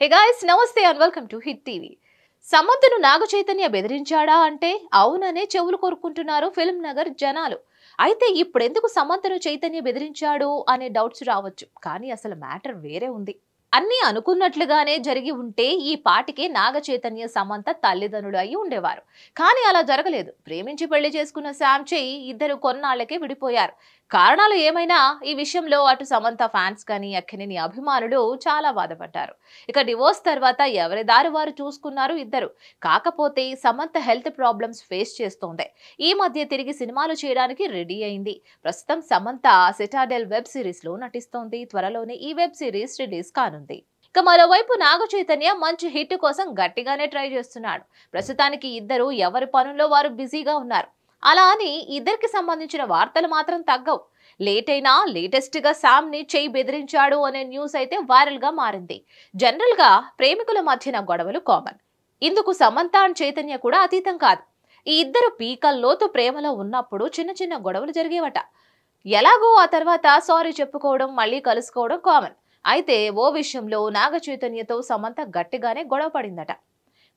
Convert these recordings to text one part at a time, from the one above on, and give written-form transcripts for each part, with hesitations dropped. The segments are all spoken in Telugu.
Hey guys, namaste and welcome to Hit TV. సమంతను Naga Chaitanya బెదిరించాడా అంటే అవుననే చెవులు కొరుకుంటున్నారు ఫిల్మ్ నగర్ జనాలు. అయితే ఇప్పుడెందుకు సమంతను చైతన్య బెదిరించాడు అనే డౌట్స్ రావచ్చు. కానీ అసలు మ్యాటర్ వేరే ఉంది. అన్నీ అనుకున్నట్లుగానే జరిగి ఉంటే ఈ పాటికే నాగ చైతన్య సమంత తల్లిదండ్రులు అయి ఉండేవారు. కానీ అలా జరగలేదు. ప్రేమించి పెళ్లి చేసుకున్న శామ్ చేయి ఇద్దరు కొన్నాళ్లకే విడిపోయారు. కారణాలు ఏమైనా ఈ విషయంలో అటు సమంత ఫ్యాన్స్ కానీ అక్కినేని అభిమానులు చాలా బాధపడ్డారు. ఇక డివోర్స్ తర్వాత ఎవరి దారి వారు చూసుకున్నారు ఇద్దరు. కాకపోతే సమంత హెల్త్ ప్రాబ్లమ్స్ ఫేస్ చేస్తోంది. ఈ మధ్య తిరిగి సినిమాలు చేయడానికి రెడీ అయింది. ప్రస్తుతం సమంత సిటాడెల్ వెబ్ సిరీస్ లో నటిస్తోంది. త్వరలోనే ఈ వెబ్ సిరీస్ రిలీజ్ కానుంది. ఇక మరోవైపు నాగ చైతన్య మంచి హిట్ కోసం గట్టిగానే ట్రై చేస్తున్నాడు. ప్రస్తుతానికి ఇద్దరు ఎవరి పనుల్లో వారు బిజీగా ఉన్నారు. అలా అని ఇద్దరికి సంబంధించిన వార్తలు మాత్రం తగ్గవు. లేట్ అయినా లేటెస్ట్ గా శామ్ ని చేయి బెదిరించాడు అనే న్యూస్ అయితే వైరల్ గా మారింది. జనరల్ గా ప్రేమికుల మధ్యన గొడవలు కామన్. ఇందుకు సమంత అండ్ చైతన్య కూడా అతీతం కాదు. ఈ ఇద్దరు పీకల్లోతు ప్రేమలో ఉన్నప్పుడు చిన్న చిన్న గొడవలు జరిగేవట. ఎలాగో ఆ తర్వాత సారీ చెప్పుకోవడం మళ్ళీ కలుసుకోవడం కామన్. అయితే ఓ విషయంలో నాగ చైతన్యతో సమంత గట్టిగానే గొడవ పడిందట.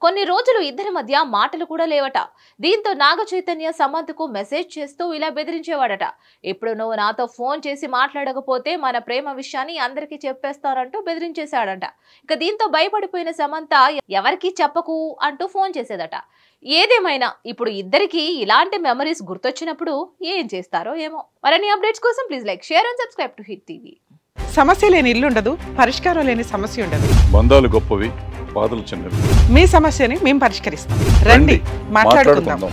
కొన్ని రోజులు ఇద్దరి మధ్య మాటలు కూడా లేవట. దీంతో నాగ చైతన్య సమంతకు మెసేజ్ చేస్తూ ఇలా బెదిరించేవాడట. ఇప్పుడు నువ్వు నాతో ఫోన్ చేసి మాట్లాడకపోతే మన ప్రేమ విషయాన్ని అందరికీ చెప్పేస్తారంటూ బెదిరించేశాడంట. ఇక దీంతో భయపడిపోయిన సమంత ఎవరికీ చెప్పకు అంటూ ఫోన్ చేసేదట. ఏదేమైనా ఇప్పుడు ఇద్దరికి ఇలాంటి మెమరీస్ గుర్తొచ్చినప్పుడు ఏం చేస్తారో ఏమో. మరిన్ని అప్డేట్స్ కోసం please like, share and subscribe to hit TV. సమస్య లేని ఇల్లు ఉండదు, పరిష్కారం లేని సమస్య ఉండదు. బంధాలు గొప్పవి, బాధలు చిన్నవి. మీ సమస్యని మేము పరిష్కరిస్తాం. రండి మాట్లాడుకుందాం.